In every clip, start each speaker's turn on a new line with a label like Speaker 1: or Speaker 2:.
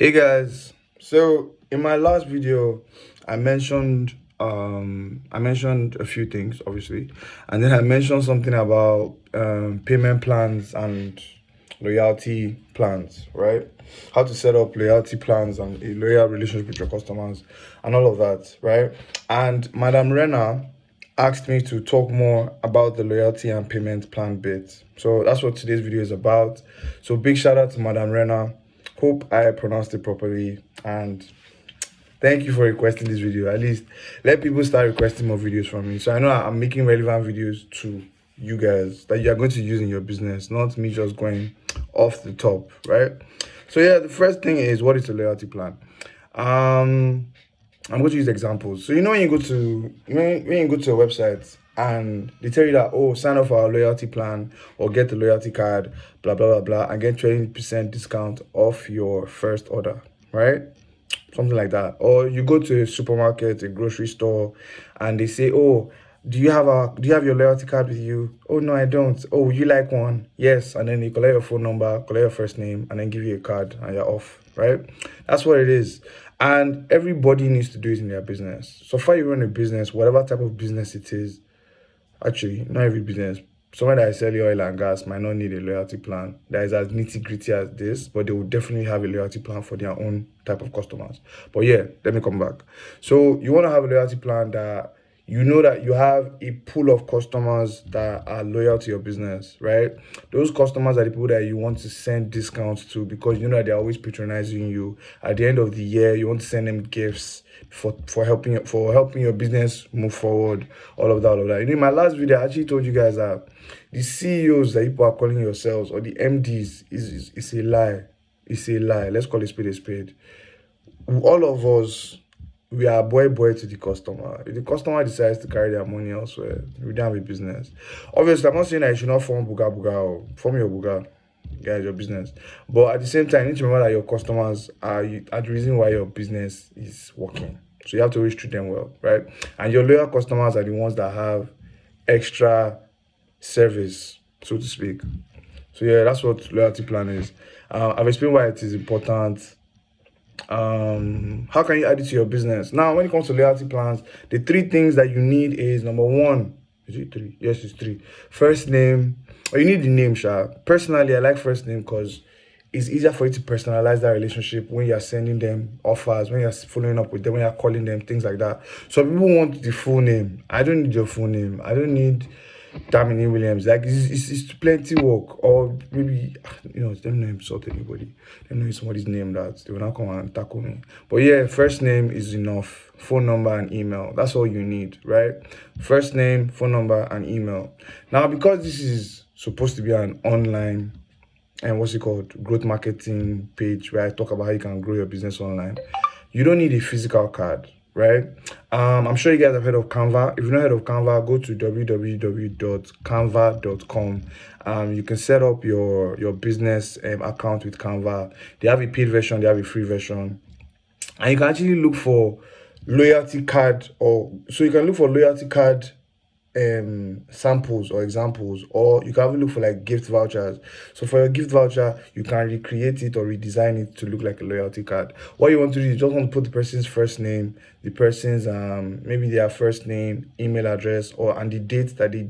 Speaker 1: Hey guys, so in my last video, I mentioned a few things obviously, and then I mentioned something about payment plans and loyalty plans, right? How to set up loyalty plans and a loyal relationship with your customers and all of that, right? And Madam Rena asked me to talk more about the loyalty and payment plan bit. So that's what today's video is about. So big shout out to Madam Rena. Hope I pronounced it properly, and thank you for requesting this video. At least let people start requesting more videos from me, so I know I'm making relevant videos to you guys that you are going to use in your business, not me just going off the top, right? So yeah, the first thing is, what is a loyalty plan? I'm going to use examples. So when you go to when you go to a website and they tell you that, oh, sign up for our loyalty plan or get the loyalty card, blah blah blah blah, and get 20% discount off your first order, right? Something like that. Or you go to a supermarket, a grocery store, and they say, oh, do you have your loyalty card with you? Oh no, I don't. Oh, would you like one? Yes. And then you collect your phone number, collect your first name, and then give you a card and you're off, right? That's what it is. And everybody needs to do it in their business. So far you run a business, whatever type of business it is, actually, not every business. Someone that is selling oil and gas might not need a loyalty plan that is as nitty gritty as this, but they will definitely have a loyalty plan for their own type of customers. But yeah, let me come back. So you want to have a loyalty plan that you know that you have a pool of customers that are loyal to your business, right? Those customers are the people that you want to send discounts to because you know that they're always patronizing you. At the end of the year, you want to send them gifts for helping your business move forward. All of that. In my last video, I actually told you guys that the CEOs that people are calling yourselves or the MDs is a lie. It's a lie. Let's call it spade a spade. All of us, we are boy to the customer. If the customer decides to carry their money elsewhere, we don't have a business. Obviously, I'm not saying that you should not form buga or form your buga, guys, your business. But at the same time, you need to remember that your customers are the reason why your business is working. So you have to always treat them well, right? And your loyal customers are the ones that have extra service, so to speak. So yeah, that's what loyalty plan is. I've explained why it is important. How can you add it to your business? Now, when it comes to loyalty plans, the three things that you need is, number one, is it three? Yes, it's three. First name, or you need the name, Sha. Personally, I like first name because it's easier for you to personalize that relationship when you're sending them offers, when you're following up with them, when you're calling them, things like that. So people want the full name. I don't need your full name. I don't need Damini Williams. Like it's plenty work. Or maybe let me not insult anybody. Let me know somebody's name that they will not come and tackle me. But yeah, first name is enough. Phone number and email. That's all you need, right? First name, phone number, and email. Now, because this is supposed to be an online and what's it called, growth marketing page where I talk about how you can grow your business online, you don't need a physical card, right? I'm sure you guys have heard of Canva. If you've not heard of Canva, go to www.canva.com. You can set up your business account with Canva. They have a paid version, they have a free version, and you can actually look for loyalty card, or so you can look for loyalty card samples or examples, or you can even look for like gift vouchers. So for your gift voucher, you can recreate it or redesign it to look like a loyalty card. What you want to do is you just want to put the person's first name, the person's maybe their first name, email address, or and the date that they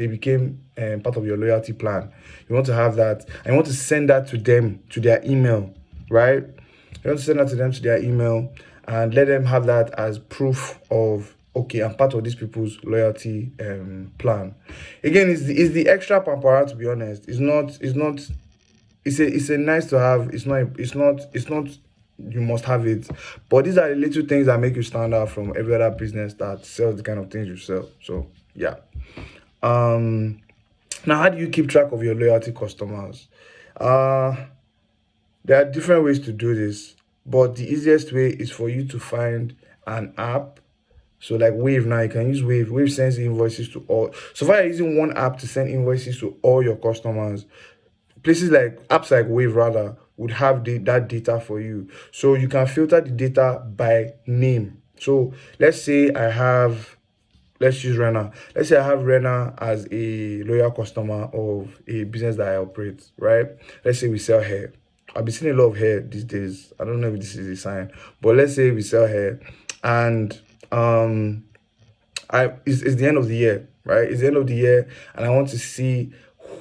Speaker 1: became part of your loyalty plan. You want to have that, and you want to send that to them to their email, right? You want to send that to them to their email and let them have that as proof of, okay, I'm part of these people's loyalty plan. Again, it's the extra pampara, to be honest. It's a nice to have. It's not you must have it. But these are the little things that make you stand out from every other business that sells the kind of things you sell. So yeah. Now, how do you keep track of your loyalty customers? There are different ways to do this, but the easiest way is for you to find an app. So like Wave now, you can use Wave. Wave sends invoices to all. So far you're using one app to send invoices to all your customers, places like apps like Wave rather would have that data for you. So you can filter the data by name. So let's use Rena. Let's say I have Rena as a loyal customer of a business that I operate, right? Let's say we sell hair. I've been seeing a lot of hair these days. I don't know if this is a sign, but let's say we sell hair, and it's the end of the year, right? It's the end of the year, and I want to see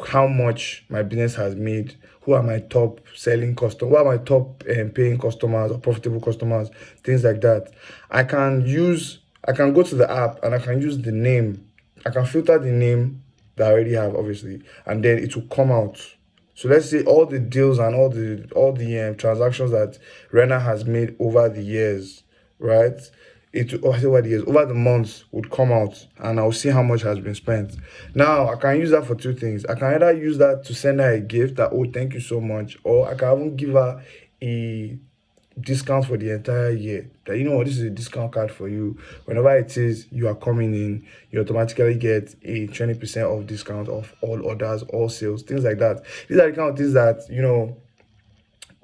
Speaker 1: how much my business has made. Who are my top selling customers? Who are my top paying customers or profitable customers? Things like that. I can go to the app and I can use the name. I can filter the name that I already have, obviously, and then it will come out. So let's say all the deals and all the transactions that Rena has made over the years, right? Over the years, over the months would come out, and I'll see how much has been spent. Now I can use that for two things. I can either use that to send her a gift that, oh, thank you so much, or I can even give her a discount for the entire year. That, you know what, this is a discount card for you. Whenever it is you are coming in, you automatically get a 20% off discount of all orders, all sales, things like that. These are the kind of things that,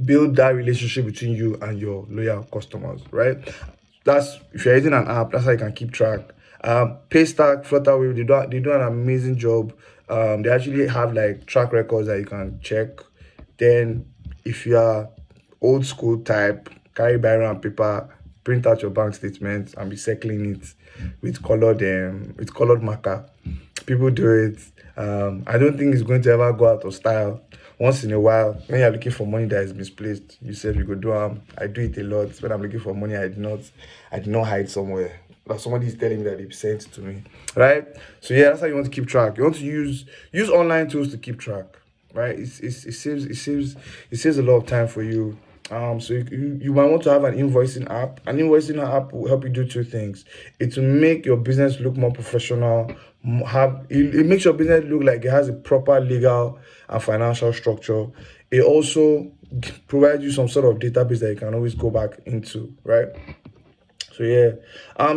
Speaker 1: build that relationship between you and your loyal customers, right? That's if you're using an app, that's how you can keep track. Paystack, Flutterwave, they do an amazing job. They actually have like track records that you can check. Then, if you are old school type, carry biro and paper, print out your bank statements and be circling it with colored marker. People do it. I don't think it's going to ever go out of style. Once in a while, when you're looking for money that is misplaced, you said you could do I do it a lot. When I'm looking for money, I did not hide somewhere. Like somebody is telling me that they sent it to me, right? So yeah, that's how you want to keep track. You want to use online tools to keep track, right? It saves a lot of time for you. So you might want to have an invoicing app. An invoicing app will help you do two things. It will make your business look more professional. It makes your business look like it has a proper legal and financial structure. It also provides you some sort of database that you can always go back into, right? So yeah.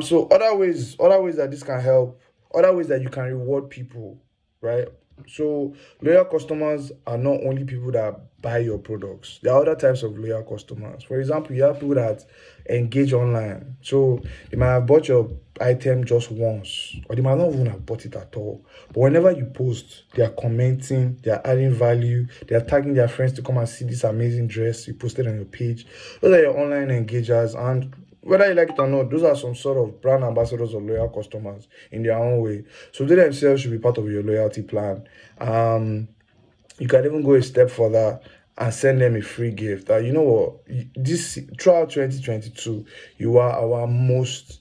Speaker 1: So other ways that this can help, other ways that you can reward people, right? So loyal customers are not only people that buy your products. There are other types of loyal customers. For example, you have people that engage online. So they might have bought your item just once, or they might not even have bought it at all. But whenever you post, they are commenting, they are adding value, they are tagging their friends to come and see this amazing dress you posted on your page. Those are your online engagers, and whether you like it or not, those are some sort of brand ambassadors or loyal customers in their own way. So they themselves should be part of your loyalty plan. You can even go a step further and send them a free gift. You know what? This throughout 2022, you are our most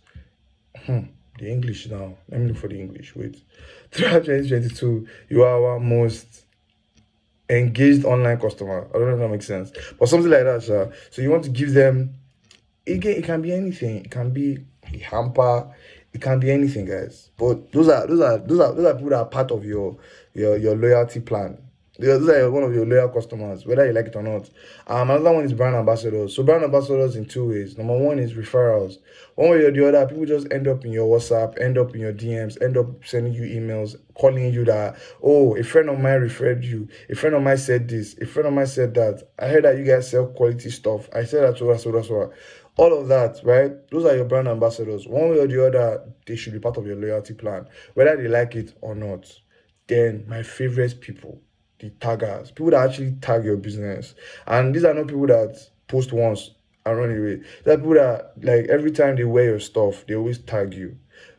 Speaker 1: the English now. Let me look for the English. Wait. Throughout 2022, you are our most engaged online customer. I don't know if that makes sense, but something like that, sir. So you want to give them. Again, it can be anything. It can be a hamper. It can be anything, guys. But those are people that are part of your loyalty plan. Those are one of your loyal customers, whether you like it or not. Another one is brand ambassadors. So brand ambassadors in two ways. Number one is referrals. One way or the other, people just end up in your WhatsApp, end up in your DMs, end up sending you emails, calling you that, oh, a friend of mine referred you. A friend of mine said this. A friend of mine said that. I heard that you guys sell quality stuff. I said that to us, so. All of that, right? Those are your brand ambassadors. One way or the other, they should be part of your loyalty plan, whether they like it or not. Then my favorite people, the taggers, people that actually tag your business. And these are not people that post once and run away. These are people that, like, every time they wear your stuff, they always tag you.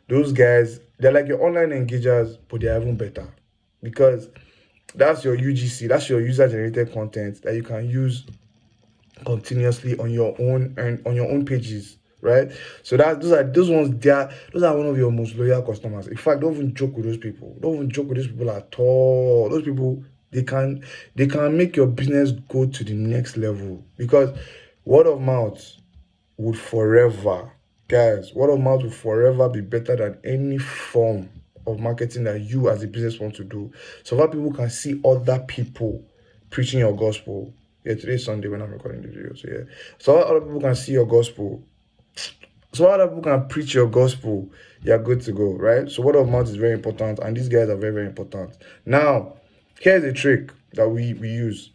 Speaker 1: Those guys, they're like your online engagers, but they're even better, because that's your UGC, that's your user generated content that you can use continuously on your own and on your own pages, right? So those ones. Those are one of your most loyal customers. In fact, don't even joke with those people. Don't even joke with those people at all. Those people, they can make your business go to the next level, because word of mouth would forever, guys, word of mouth will forever be better than any form of marketing that you as a business want to do. So that people can see other people preaching your gospel. Yeah, today's Sunday when I'm recording the video. So yeah. So other people can see your gospel. So other people can preach your gospel. You're good to go, right? So word of mouth is very important, and these guys are very, very important. Now, here's a trick that we use.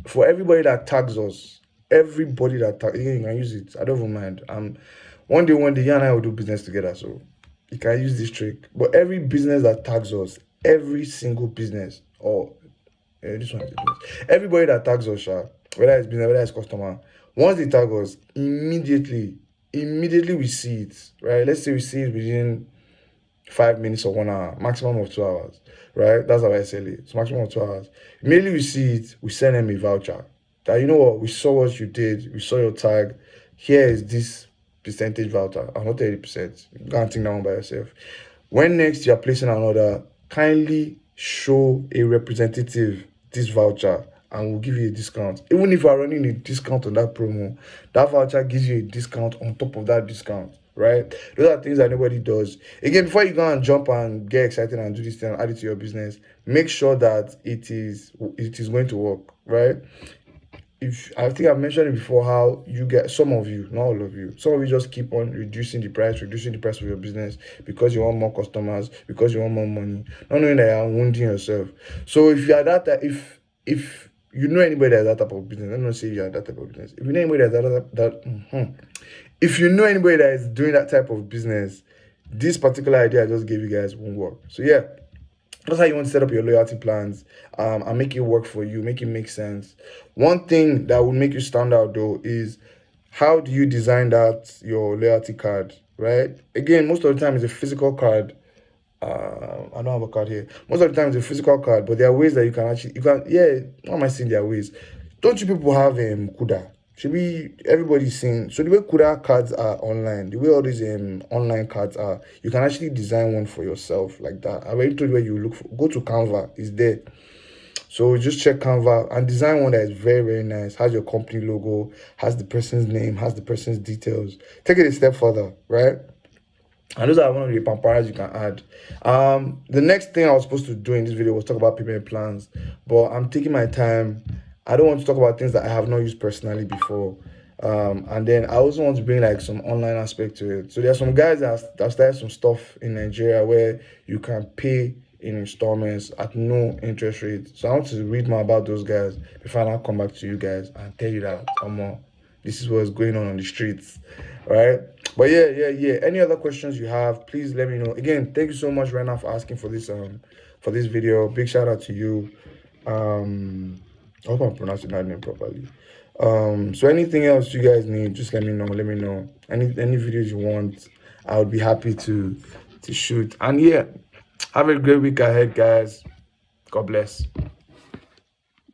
Speaker 1: For everybody that tags us, everybody that tags, you can use it. I don't even mind. One day, you and I will do business together, so you can use this trick. But every business that tags us, every single business, or This one is a business. Everybody that tags us, whether it's business, whether it's customer, once they tag us, immediately we see it, right? Let's say we see it within 5 minutes or 1 hour, maximum of 2 hours, right? That's how I sell it. It's maximum of 2 hours. Immediately we see it, we send them a voucher. That, you know what, we saw what you did, we saw your tag. Here is this percentage voucher. I'm not 30%. You can't think that one by yourself. When next you're placing an order, kindly show a representative this voucher and we'll give you a discount. Even if we're running a discount on that promo, that voucher gives you a discount on top of that discount, right? Those are things that nobody does. Again, before you go and jump and get excited and do this thing and add it to your business, make sure that it is going to work, right? If I think I've mentioned it before, how you get, some of you, not all of you, some of you just keep on reducing the price of your business because you want more customers, because you want more money, not knowing that you're wounding yourself. So if you are that, if you know anybody that's that type of business, let me not say you are that type of business. If you know anybody if you know anybody that is doing that type of business, this particular idea I just gave you guys won't work. So yeah, that's how you want to set up your loyalty plans, and make it work for you, make it make sense. One thing that will make you stand out though is, how do you design that your loyalty card, right? Again, most of the time it's a physical card. I don't have a card here. Most of the time it's a physical card, but there are ways that you can yeah, what am I saying? There are ways. Don't you people have Kuda? Should be everybody's saying, so the way Kuda cards are online, the way all these online cards are, you can actually design one for yourself like that. I already told you where you look for. Go to Canva, it's there. So just check Canva and design one that is very, very nice, has your company logo, has the person's name, has the person's details. Take it a step further, right? And those are one of the pamparas you can add. The next thing I was supposed to do in this video was talk about payment plans, but I'm taking my time. I don't want to talk about things that I have not used personally before. And then I also want to bring like some online aspect to it. So there are some guys that started some stuff in Nigeria where you can pay in installments at no interest rate. So I want to read more about those guys before I now come back to you guys and tell you that this is what's going on the streets, right? But yeah. Any other questions you have, please let me know. Again, thank you so much, Rana, for asking for this video. Big shout out to you. I hope I'm pronouncing that name properly. So anything else you guys need, just let me know. Any videos you want, I would be happy to shoot. And yeah, have a great week ahead, guys. God bless.